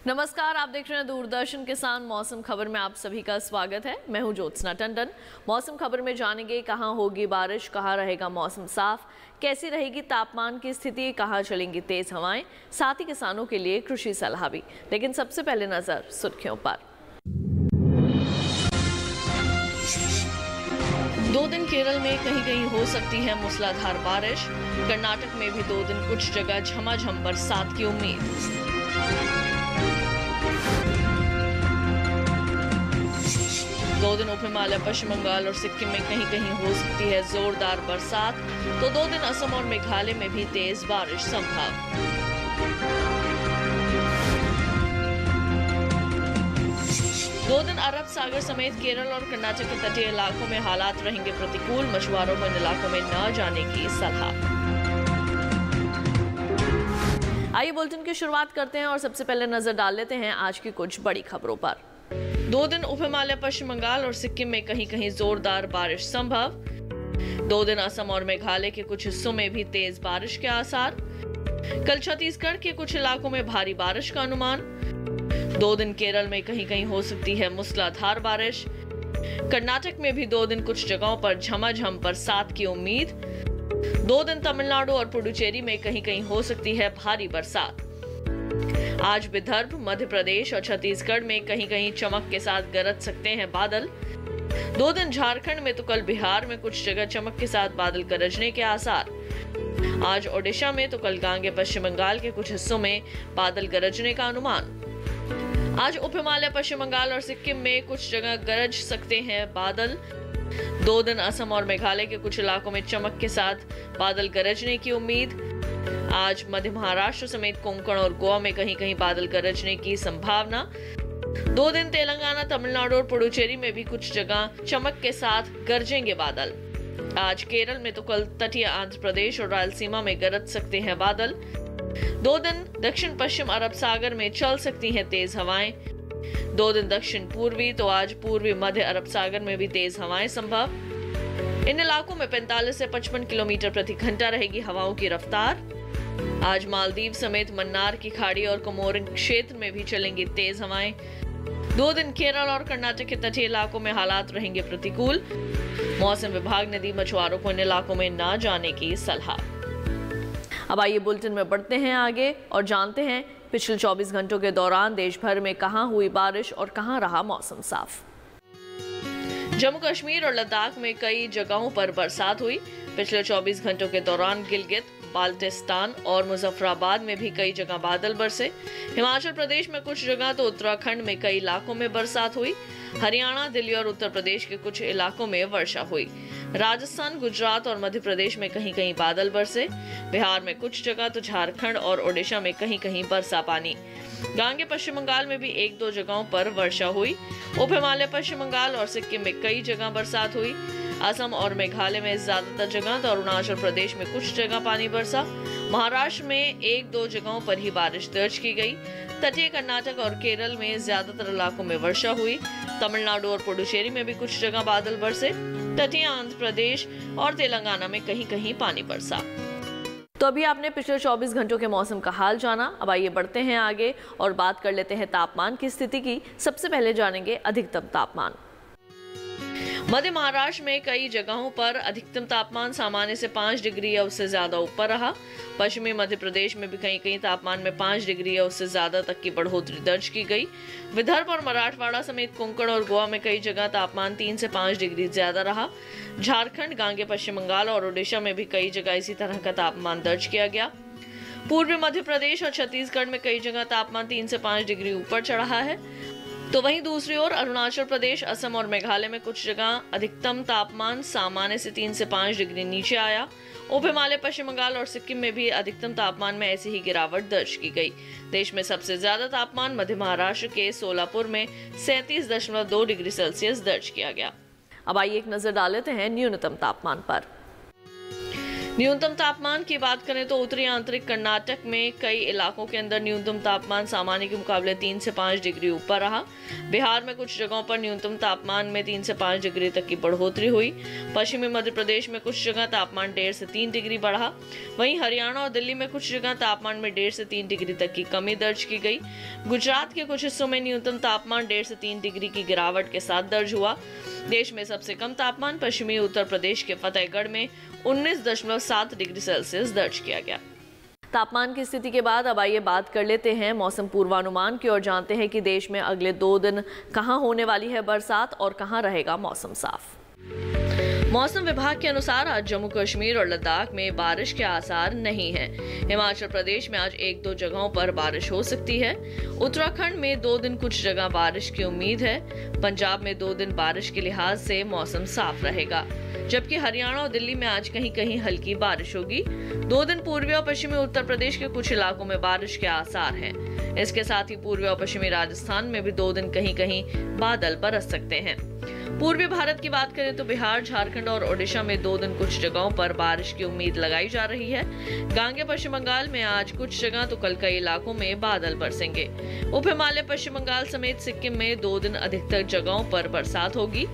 नमस्कार, आप देख रहे हैं दूरदर्शन किसान मौसम खबर में आप सभी का स्वागत है। मैं हूं ज्योत्सना टंडन। मौसम खबर में जानेंगे कहां होगी बारिश, कहां रहेगा मौसम साफ, कैसी रहेगी तापमान की स्थिति, कहां चलेंगी तेज हवाएं, साथ ही किसानों के लिए कृषि सलाह भी। लेकिन सबसे पहले नजर सुर्खियों पर। 2 दिन केरल में कहीं कहीं हो सकती है मूसलाधार बारिश। कर्नाटक में भी 2 दिन कुछ जगह झमाझम बरसात की उम्मीद। 2 दिन उप हिमालय, पश्चिम बंगाल और सिक्किम में कहीं कहीं हो सकती है जोरदार बरसात, तो 2 दिन असम और मेघालय में भी तेज बारिश संभव। दो दिन अरब सागर समेत केरल और कर्नाटक के तटीय इलाकों में हालात रहेंगे प्रतिकूल, मछुआरों को इन इलाकों में न जाने की सलाह। आइए बुलेटिन की शुरुआत करते हैं और सबसे पहले नजर डाल लेते हैं आज की कुछ बड़ी खबरों पर। 2 दिन उप हिमालय, पश्चिम बंगाल और सिक्किम में कहीं कहीं जोरदार बारिश संभव। 2 दिन असम और मेघालय के कुछ हिस्सों में भी तेज बारिश के आसार। कल छत्तीसगढ़ के कुछ इलाकों में भारी बारिश का अनुमान। 2 दिन केरल में कहीं कहीं हो सकती है मूसलाधार बारिश। कर्नाटक में भी 2 दिन कुछ जगहों पर झमाझम बरसात की उम्मीद। 2 दिन तमिलनाडु और पुडुचेरी में कहीं कहीं हो सकती है भारी बरसात। आज विदर्भ, मध्य प्रदेश और छत्तीसगढ़ में कहीं कहीं चमक के साथ गरज सकते हैं बादल। 2 दिन झारखंड में तो कल बिहार में कुछ जगह चमक के साथ बादल गरजने के आसार। आज ओडिशा में तो कल गांगे पश्चिम बंगाल के कुछ हिस्सों में बादल गरजने का अनुमान। आज उप हिमालय, पश्चिम बंगाल और सिक्किम में कुछ जगह गरज सकते हैं बादल। 2 दिन असम और मेघालय के कुछ इलाकों में चमक के साथ बादल गरजने की उम्मीद। आज मध्य महाराष्ट्र समेत कोंकण और गोवा में कहीं कहीं बादल गरजने की संभावना। 2 दिन तेलंगाना, तमिलनाडु और पुडुचेरी में भी कुछ जगह चमक के साथ गरजेंगे बादल। आज केरल में तो कल तटीय आंध्र प्रदेश और रायलसीमा में गरज सकते हैं बादल। 2 दिन दक्षिण पश्चिम अरब सागर में चल सकती हैं तेज हवाएं। 2 दिन दक्षिण पूर्वी तो आज पूर्वी मध्य अरब सागर में भी तेज हवाएं संभव। इन इलाकों में 45 से 55 किलोमीटर प्रति घंटा रहेगी हवाओं की रफ्तार। आज मालदीव समेत मन्नार की खाड़ी और कोमोरिन क्षेत्र में भी चलेंगी तेज हवाएं। 2 दिन केरल और कर्नाटक के तटीय इलाकों में हालात रहेंगे प्रतिकूल। मौसम विभाग ने दी मछुआरों को इन इलाकों में न जाने की सलाह। अब आइए बुलेटिन में बढ़ते हैं आगे और जानते हैं पिछले 24 घंटों के दौरान देश भर में कहां हुई बारिश और कहां रहा मौसम साफ। जम्मू कश्मीर और लद्दाख में कई जगहों पर बरसात हुई। पिछले 24 घंटों के दौरान गिलगित, बाल्टिस्तान और मुजफ्फराबाद में भी कई जगह बादल बरसे। हिमाचल प्रदेश में कुछ जगह तो उत्तराखंड में कई इलाकों में बरसात हुई। हरियाणा, दिल्ली और उत्तर प्रदेश के कुछ इलाकों में वर्षा हुई। राजस्थान, गुजरात और मध्य प्रदेश में कहीं कहीं बादल बरसे। बिहार में कुछ जगह तो झारखंड और ओडिशा में कहीं कहीं बरसा पानी। गांगे पश्चिम बंगाल में भी 1-2 जगहों पर वर्षा हुई। उप हिमालय, पश्चिम बंगाल और सिक्किम में कई जगह बरसात हुई। असम और मेघालय में ज्यादातर जगह तो अरुणाचल प्रदेश में कुछ जगह पानी बरसा। महाराष्ट्र में 1-2 जगहों पर ही बारिश दर्ज की गई। तटीय कर्नाटक और केरल में ज्यादातर इलाकों में वर्षा हुई। तमिलनाडु और पुडुचेरी में भी कुछ जगह बादल बरसे। तटीय आंध्र प्रदेश और तेलंगाना में कहीं कहीं पानी बरसा। तो अभी आपने पिछले 24 घंटों के मौसम का हाल जाना। अब आइए बढ़ते हैं आगे और बात कर लेते हैं तापमान की स्थिति की। सबसे पहले जानेंगे अधिकतम तापमान। मध्य महाराष्ट्र में कई जगहों पर अधिकतम तापमान सामान्य से 5 डिग्री या उससे ज्यादा ऊपर रहा। पश्चिमी मध्य प्रदेश में भी कहीं कहीं तापमान में 5 डिग्री या उससे ज्यादा तक की बढ़ोतरी दर्ज की गई। विदर्भ और मराठवाड़ा समेत कोंकण और गोवा में कई जगह तापमान 3 से 5 डिग्री ज्यादा रहा। झारखंड, गांगे पश्चिम बंगाल और ओडिशा में भी कई जगह इसी तरह का तापमान दर्ज किया गया। पूर्वी मध्य प्रदेश और छत्तीसगढ़ में कई जगह तापमान 3 से 5 डिग्री ऊपर चढ़ा है। तो वहीं दूसरी ओर अरुणाचल प्रदेश, असम और मेघालय में कुछ जगह अधिकतम तापमान सामान्य से 3 से 5 डिग्री नीचे आया। उप हिमालय, पश्चिम बंगाल और सिक्किम में भी अधिकतम तापमान में ऐसी ही गिरावट दर्ज की गई। देश में सबसे ज्यादा तापमान मध्य महाराष्ट्र के सोलापुर में 37.2 डिग्री सेल्सियस दर्ज किया गया। अब आइए एक नजर डाल लेते हैं न्यूनतम तापमान पर। न्यूनतम तापमान की बात करें तो उत्तरी आंतरिक कर्नाटक में कई इलाकों के अंदर न्यूनतम तापमान सामान्य के मुकाबले 3 से 5 डिग्री ऊपर रहा। बिहार में कुछ जगहों पर न्यूनतम तापमान में 3 से 5 डिग्री तक की बढ़ोतरी हुई। पश्चिमी मध्य प्रदेश में कुछ जगह तापमान 1.5 से 3 डिग्री बढ़ा। वहीं हरियाणा और दिल्ली में कुछ जगह तापमान में 1.5 से 3 डिग्री तक की कमी दर्ज की गई। गुजरात के कुछ हिस्सों में न्यूनतम तापमान 1.5 से 3 डिग्री की गिरावट के साथ दर्ज हुआ। देश में सबसे कम तापमान पश्चिमी उत्तर प्रदेश के फतेहगढ़ में 19.7 डिग्री सेल्सियस दर्ज किया गया। तापमान की स्थिति के बाद अब आइए बात कर लेते हैं मौसम पूर्वानुमान की और जानते हैं कि देश में अगले 2 दिन कहां होने वाली है बरसात और कहां रहेगा मौसम साफ। मौसम विभाग के अनुसार आज जम्मू कश्मीर और लद्दाख में बारिश के आसार नहीं हैं। हिमाचल प्रदेश में आज 1-2 जगहों पर बारिश हो सकती है। उत्तराखंड में 2 दिन कुछ जगह बारिश की उम्मीद है। पंजाब में 2 दिन बारिश के लिहाज से मौसम साफ रहेगा, जबकि हरियाणा और दिल्ली में आज कहीं कहीं हल्की बारिश होगी। 2 दिन पूर्वी और पश्चिमी उत्तर प्रदेश के कुछ इलाकों में बारिश के आसार हैं। इसके साथ ही पूर्वी और पश्चिमी राजस्थान में भी 2 दिन कहीं कहीं बादल बरस सकते हैं। पूर्वी भारत की बात करें तो बिहार, झारखंड और ओडिशा में 2 दिन कुछ जगहों पर बारिश की उम्मीद लगाई जा रही है। गांगे पश्चिम बंगाल में आज कुछ जगह तो कल कई इलाकों में बादल बरसेंगे। उप हिमालय पश्चिम बंगाल समेत सिक्किम में 2 दिन अधिकतर जगहों पर बरसात होगी।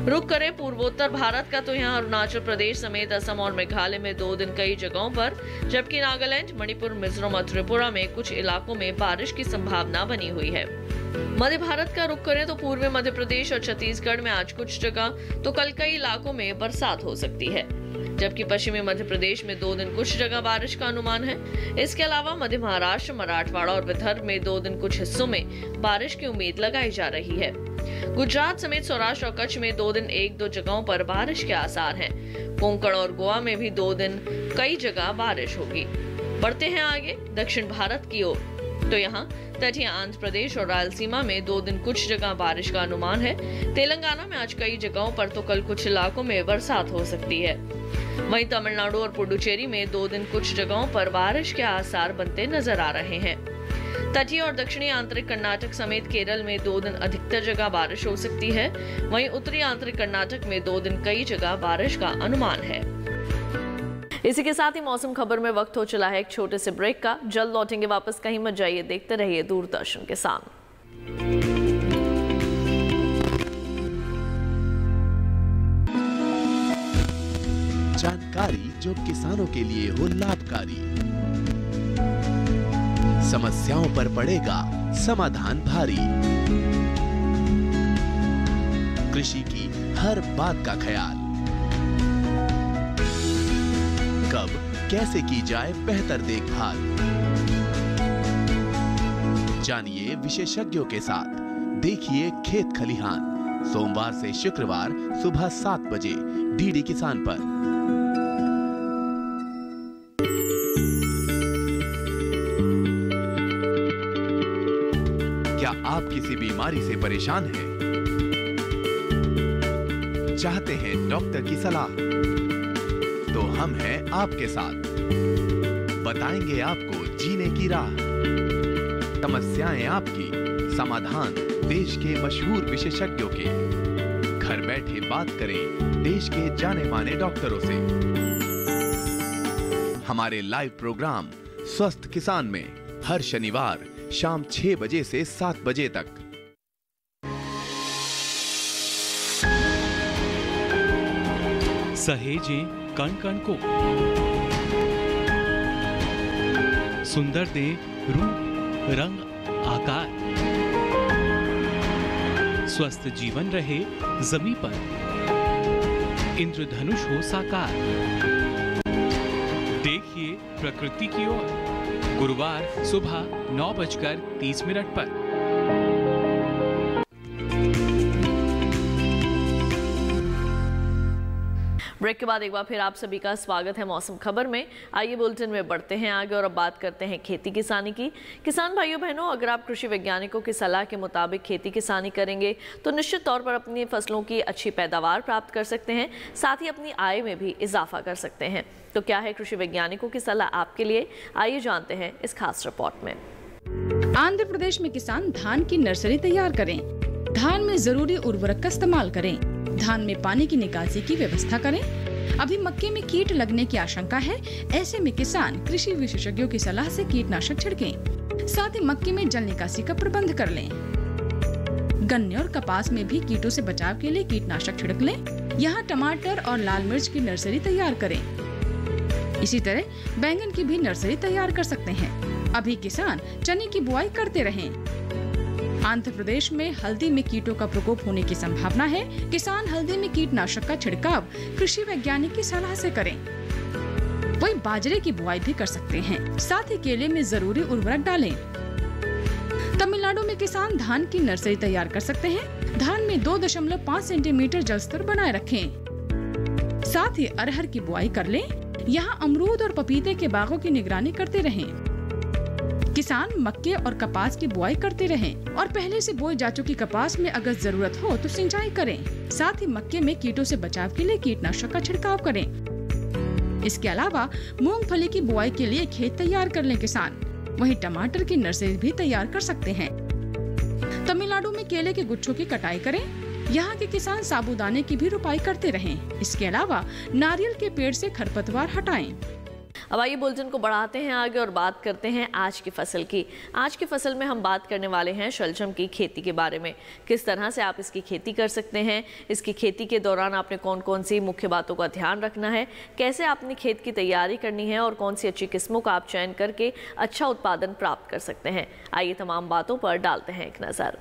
रुक करें पूर्वोत्तर भारत का तो यहाँ अरुणाचल प्रदेश समेत असम और मेघालय में 2 दिन कई जगहों पर, जबकि नागालैंड, मणिपुर, मिजोरम और त्रिपुरा में कुछ इलाकों में बारिश की संभावना बनी हुई है। मध्य भारत का रुख करें तो पूर्वी मध्य प्रदेश और छत्तीसगढ़ में आज कुछ जगह तो कल कई इलाकों में बरसात हो सकती है, जबकि पश्चिमी मध्य प्रदेश में 2 दिन कुछ जगह बारिश का अनुमान है। इसके अलावा मध्य महाराष्ट्र, मराठवाड़ा और विदर्भ में 2 दिन कुछ हिस्सों में बारिश की उम्मीद लगाई जा रही है। गुजरात समेत सौराष्ट्र और कच्छ में 2 दिन 1-2 जगहों पर बारिश के आसार हैं। कोंकण और गोवा में भी 2 दिन कई जगह बारिश होगी। बढ़ते हैं आगे दक्षिण भारत की ओर, तो यहाँ तटीय आंध्र प्रदेश और रायलसीमा में 2 दिन कुछ जगह बारिश का अनुमान है। तेलंगाना में आज कई जगहों पर तो कल कुछ इलाकों में बरसात हो सकती है। वहीं तमिलनाडु और पुडुचेरी में 2 दिन कुछ जगहों पर बारिश के आसार बनते नजर आ रहे हैं। तटीय और दक्षिणी आंतरिक कर्नाटक समेत केरल में 2 दिन अधिकतर जगह बारिश हो सकती है। वहीं उत्तरी आंतरिक कर्नाटक में 2 दिन कई जगह बारिश का अनुमान है। इसी के साथ ही मौसम खबर में वक्त हो चला है एक छोटे से ब्रेक का। जल्द लौटेंगे वापस, कहीं मत जाइए, देखते रहिए दूरदर्शन किसान। जानकारी जो किसानों के लिए हो लाभकारी, समस्याओं पर पड़ेगा समाधान भारी, कृषि की हर बात का ख्याल, कब कैसे की जाए बेहतर देखभाल, जानिए विशेषज्ञों के साथ, देखिए खेत खलिहान, सोमवार से शुक्रवार सुबह 7 बजे डीडी किसान पर। क्या आप किसी बीमारी से परेशान हैं? चाहते हैं डॉक्टर की सलाह? तो हम हैं आपके साथ, बताएंगे आपको जीने की राह। समस्याएं आपकी, समाधान देश के मशहूर विशेषज्ञों के। घर बैठे बात करें देश के जाने माने डॉक्टरों से। हमारे लाइव प्रोग्राम स्वस्थ किसान में हर शनिवार शाम 6 बजे से 7 बजे तक। सहेजें कण कण को, सुंदर दे रूप रंग आकार, स्वस्थ जीवन रहे जमी पर, इंद्रधनुष हो साकार। देखिए प्रकृति की ओर, गुरुवार सुबह 9:30 पर। ब्रेक के बाद एक बार फिर आप सभी का स्वागत है मौसम खबर में। आइए बुलेटिन में बढ़ते हैं आगे और अब बात करते हैं खेती किसानी की। किसान भाइयों बहनों, अगर आप कृषि वैज्ञानिकों की सलाह के मुताबिक खेती किसानी करेंगे तो निश्चित तौर पर अपनी फसलों की अच्छी पैदावार प्राप्त कर सकते हैं, साथ ही अपनी आय में भी इजाफा कर सकते हैं। तो क्या है कृषि वैज्ञानिकों की सलाह आपके लिए, आइए जानते हैं इस खास रिपोर्ट में। आंध्र प्रदेश में किसान धान की नर्सरी तैयार करें, धान में जरूरी उर्वरक का इस्तेमाल करें, धान में पानी की निकासी की व्यवस्था करें, अभी मक्के में कीट लगने की आशंका है। ऐसे में किसान कृषि विशेषज्ञों की सलाह से कीटनाशक छिड़कें। साथ ही मक्के में जल निकासी का प्रबंध कर लें। गन्ने और कपास में भी कीटों से बचाव के लिए कीटनाशक छिड़क लें। यहाँ टमाटर और लाल मिर्च की नर्सरी तैयार करें। इसी तरह बैंगन की भी नर्सरी तैयार कर सकते हैं। अभी किसान चने की बुआई करते रहें। आंध्र प्रदेश में हल्दी में कीटों का प्रकोप होने की संभावना है। किसान हल्दी में कीटनाशक का छिड़काव कृषि वैज्ञानिक की सलाह से करें। वही बाजरे की बुआई भी कर सकते हैं। साथ ही केले में जरूरी उर्वरक डालें। तमिलनाडु में किसान धान की नर्सरी तैयार कर सकते हैं। धान में 2.5 सेंटीमीटर जल स्तर बनाए रखें। साथ ही अरहर की बुआई कर लें। यहाँ अमरूद और पपीते के बागों की निगरानी करते रहें। किसान मक्के और कपास की बुआई करते रहें और पहले से बोई जा चुकी कपास में अगर जरूरत हो तो सिंचाई करें। साथ ही मक्के में कीटों से बचाव के लिए कीटनाशक का छिड़काव करें। इसके अलावा मूंगफली की बुआई के लिए खेत तैयार कर लें किसान। वहीं टमाटर की नर्सरी भी तैयार कर सकते हैं। तमिलनाडु में केले के गुच्छों की कटाई करें। यहाँ के किसान साबूदाने की भी रुपाई करते रहें। इसके अलावा नारियल के पेड़ से खरपतवार हटाएं। अब आइए बुलेटिन को बढ़ाते हैं आगे और बात करते हैं आज की फसल की। आज की फसल में हम बात करने वाले हैं शलजम की खेती के बारे में। किस तरह से आप इसकी खेती कर सकते हैं, इसकी खेती के दौरान आपने कौन कौन सी मुख्य बातों का ध्यान रखना है, कैसे आपने खेत की तैयारी करनी है और कौन सी अच्छी किस्मों का आप चयन करके अच्छा उत्पादन प्राप्त कर सकते हैं। आइए तमाम बातों पर डालते हैं एक नज़र।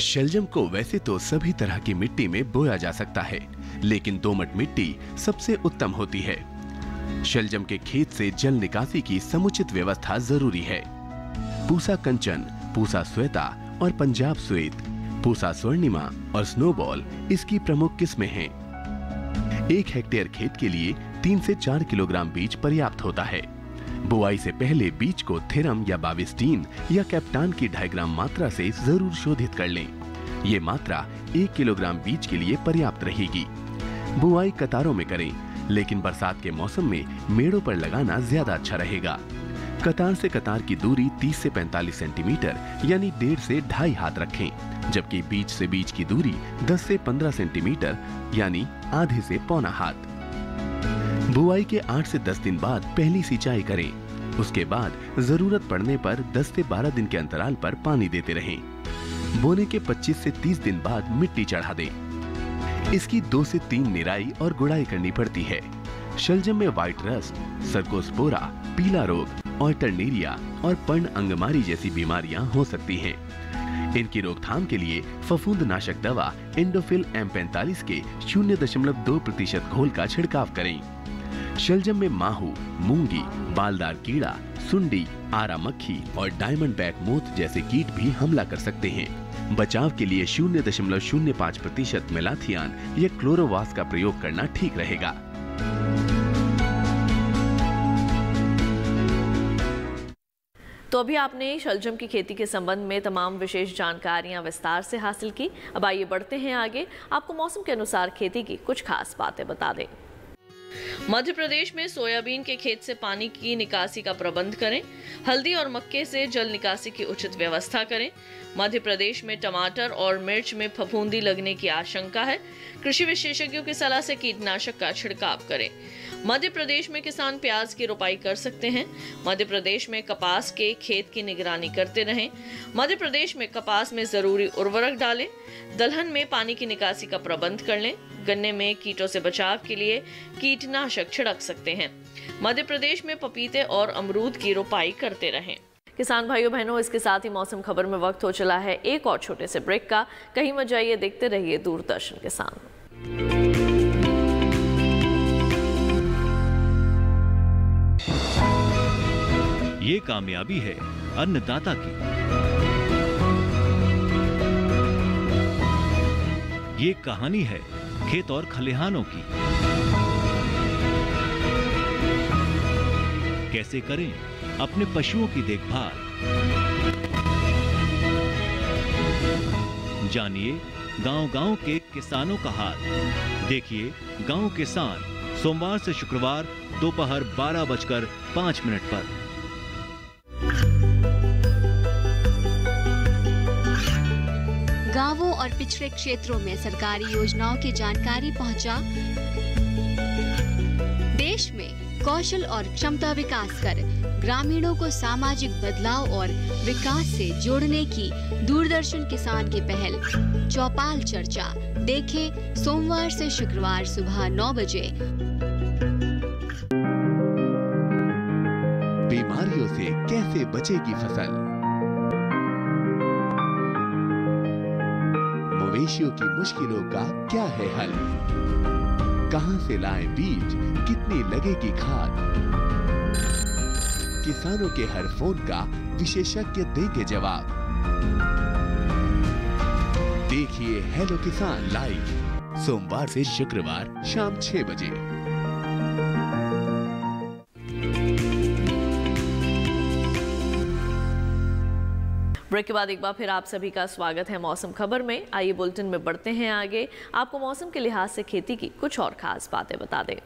शलजम को वैसे तो सभी तरह की मिट्टी में बोया जा सकता है, लेकिन दोमट मिट्टी सबसे उत्तम होती है। शलजम के खेत से जल निकासी की समुचित व्यवस्था जरूरी है। पूसा कंचन, पूसा श्वेता और पंजाब श्वेत, पूसा स्वर्णिमा और स्नोबॉल इसकी प्रमुख किस्में हैं। 1 हेक्टेयर खेत के लिए 3 से 4 किलोग्राम बीज पर्याप्त होता है। बुआई से पहले बीज को थेरम या बाविस्टीन या कैप्टान की 2.5 ग्राम मात्रा से जरूर शोधित कर लें। ये मात्रा 1 किलोग्राम बीज के लिए पर्याप्त रहेगी। बुआई कतारों में करें, लेकिन बरसात के मौसम में मेड़ों पर लगाना ज्यादा अच्छा रहेगा। कतार से कतार की दूरी 30 से 45 सेंटीमीटर यानी 1.5 से 2.5 हाथ रखें, जबकि बीज से बीज की दूरी 10 से 15 सेंटीमीटर यानी आधे से पौना हाथ। बुआई के 8 से 10 दिन बाद पहली सिंचाई करें। उसके बाद जरूरत पड़ने पर 10 से 12 दिन के अंतराल पर पानी देते रहें। बोने के 25 से 30 दिन बाद मिट्टी चढ़ा दें। इसकी 2 से 3 निराई और गुड़ाई करनी पड़ती है। शलजम में व्हाइट रस्ट, सर्कोस्पोरा, पीला रोग, ऑल्टरनेरिया और पर्ण अंगमारी जैसी बीमारियां हो सकती हैं। इनकी रोकथाम के लिए फफूंदनाशक दवा एंडोफिल M45 के 0.2% घोल का छिड़काव करें। शलजम में माहू, मूंगी, बालदार कीड़ा, सुंडी, आरा मक्खी और डायमंड बैक मोथ जैसे कीट भी हमला कर सकते हैं। बचाव के लिए 0.05% मेलाथियान या क्लोरोवास का प्रयोग करना ठीक रहेगा। तो अभी आपने शलजम की खेती के संबंध में तमाम विशेष जानकारियां विस्तार से हासिल की। अब आइए बढ़ते हैं आगे, आपको मौसम के अनुसार खेती की कुछ खास बातें बता दें। मध्य प्रदेश में सोयाबीन के खेत से पानी की निकासी का प्रबंध करें। हल्दी और मक्के से जल निकासी की उचित व्यवस्था करें। मध्य प्रदेश में टमाटर और मिर्च में फफूंदी लगने की आशंका है। कृषि विशेषज्ञों की सलाह से कीटनाशक का छिड़काव करें। मध्य प्रदेश में किसान प्याज की रोपाई कर सकते हैं। मध्य प्रदेश में कपास के खेत की निगरानी करते रहें। मध्य प्रदेश में कपास में जरूरी उर्वरक डालें। दलहन में पानी की निकासी का प्रबंध कर लें। गन्ने में कीटों से बचाव के लिए कीटनाशक छिड़क सकते हैं। मध्य प्रदेश में पपीते और अमरूद की रोपाई करते रहें। किसान भाइयों बहनों, इसके साथ ही मौसम खबर में वक्त हो चला है एक और छोटे से ब्रेक का। कहीं मत जाइए, देखते रहिए दूरदर्शन किसान। ये कामयाबी है अन्नदाता की। ये कहानी है खेत और खलिहानों की। कैसे करें अपने पशुओं की देखभाल, जानिए गांव-गांव के किसानों का हाल। देखिए गांव किसान सोमवार से शुक्रवार दोपहर 12:05 पर। गांवों और पिछड़े क्षेत्रों में सरकारी योजनाओं की जानकारी पहुंचा। देश में कौशल और क्षमता विकास कर ग्रामीणों को सामाजिक बदलाव और विकास से जोड़ने की दूरदर्शन किसान की पहल चौपाल चर्चा देखें सोमवार से शुक्रवार सुबह 9 बजे। बीमारियों से कैसे बचेगी फसल, मवेशियों की मुश्किलों का क्या है हल, कहां से लाएं बीज, कितनी लगेगी खाद, किसानों के हर फोन का विशेषज्ञ देंगे जवाब। देखिए हेलो किसान लाइव सोमवार से शुक्रवार शाम 6 बजे। ब्रेक के बाद एक बार फिर आप सभी का स्वागत है मौसम खबर में। आइए बुलेटिन में बढ़ते हैं आगे। आपको मौसम के लिहाज से खेती की कुछ और खास बातें बता दें।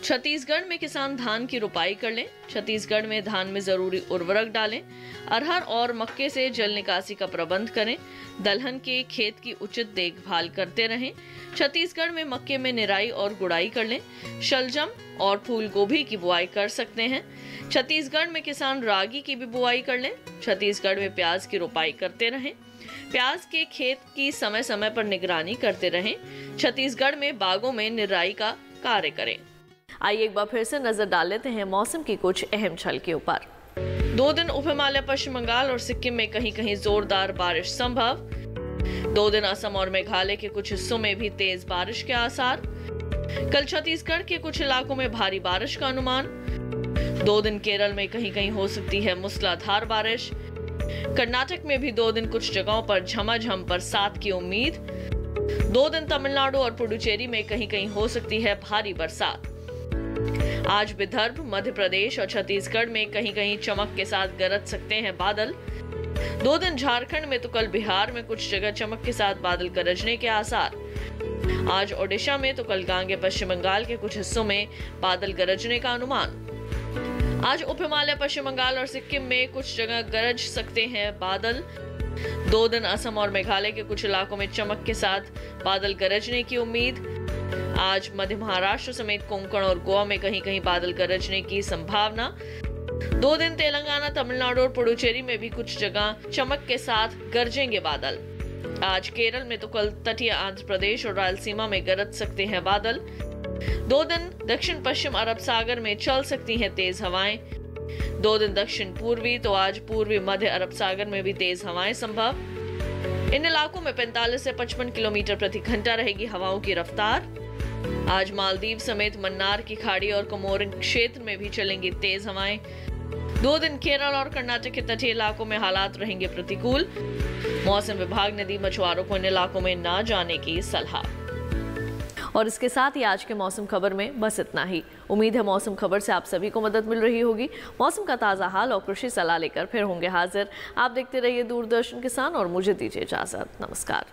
छत्तीसगढ़ में किसान धान की रुपाई कर लें। छत्तीसगढ़ में धान में जरूरी उर्वरक डालें। अरहर और मक्के से जल निकासी का प्रबंध करें। दलहन के खेत की उचित देखभाल करते रहें। छत्तीसगढ़ में मक्के में निराई और गुड़ाई कर लें। शलजम और फूल गोभी की बुआई कर सकते हैं। छत्तीसगढ़ में किसान रागी की भी बुआई कर लें। छत्तीसगढ़ में प्याज की रुपाई करते रहें। प्याज के खेत की समय समय पर निगरानी करते रहें। छत्तीसगढ़ में बागों में निराई का कार्य करें। आइए एक बार फिर से नजर डाल लेते हैं मौसम की कुछ अहम छल के ऊपर। 2 दिन उप हिमालय, पश्चिम बंगाल और सिक्किम में कहीं कहीं जोरदार बारिश संभव। 2 दिन असम और मेघालय के कुछ हिस्सों में भी तेज बारिश के आसार। कल छत्तीसगढ़ के कुछ इलाकों में भारी बारिश का अनुमान। 2 दिन केरल में कहीं कहीं हो सकती है मूसलाधार बारिश। कर्नाटक में भी 2 दिन कुछ जगहों पर झमाझम बरसात की उम्मीद। 2 दिन तमिलनाडु और पुडुचेरी में कहीं कहीं हो सकती है भारी बरसात। आज विदर्भ, मध्य प्रदेश और छत्तीसगढ़ में कहीं कहीं चमक के साथ गरज सकते हैं बादल। 2 दिन झारखंड में तो कल बिहार में कुछ जगह चमक के साथ बादल गरजने के आसार। आज ओडिशा में तो कल गांगे पश्चिम बंगाल के कुछ हिस्सों में बादल गरजने का अनुमान। आज उप हिमालय, पश्चिम बंगाल और सिक्किम में कुछ जगह गरज सकते हैं बादल। 2 दिन असम और मेघालय के कुछ इलाकों में चमक के साथ बादल गरजने की उम्मीद। आज मध्य महाराष्ट्र समेत कोंकण और गोवा में कहीं कहीं बादल गरजने की संभावना। 2 दिन तेलंगाना, तमिलनाडु और पुडुचेरी में भी कुछ जगह चमक के साथ गरजेंगे बादल। आज केरल में तो कल तटीय आंध्र प्रदेश और रायलसीमा में गरज सकते हैं बादल। 2 दिन दक्षिण पश्चिम अरब सागर में चल सकती हैं तेज हवाएं। 2 दिन दक्षिण पूर्वी तो आज पूर्वी मध्य अरब सागर में भी तेज हवाएं संभव। इन इलाकों में 45 से 55 किलोमीटर प्रति घंटा रहेगी हवाओं की रफ्तार। आज मालदीव समेत मन्नार की खाड़ी और कोमोरिन क्षेत्र में भी चलेंगी तेज हवाएं। 2 दिन केरल और कर्नाटक के तटीय इलाकों में हालात रहेंगे प्रतिकूल। मौसम विभाग ने दी मछुआरों को इन इलाकों में न जाने की सलाह। और इसके साथ ही आज के मौसम खबर में बस इतना ही। उम्मीद है मौसम खबर से आप सभी को मदद मिल रही होगी। मौसम का ताज़ा हाल और कृषि सलाह लेकर फिर होंगे हाजिर। आप देखते रहिए दूरदर्शन किसान और मुझे दीजिए इजाजत। नमस्कार।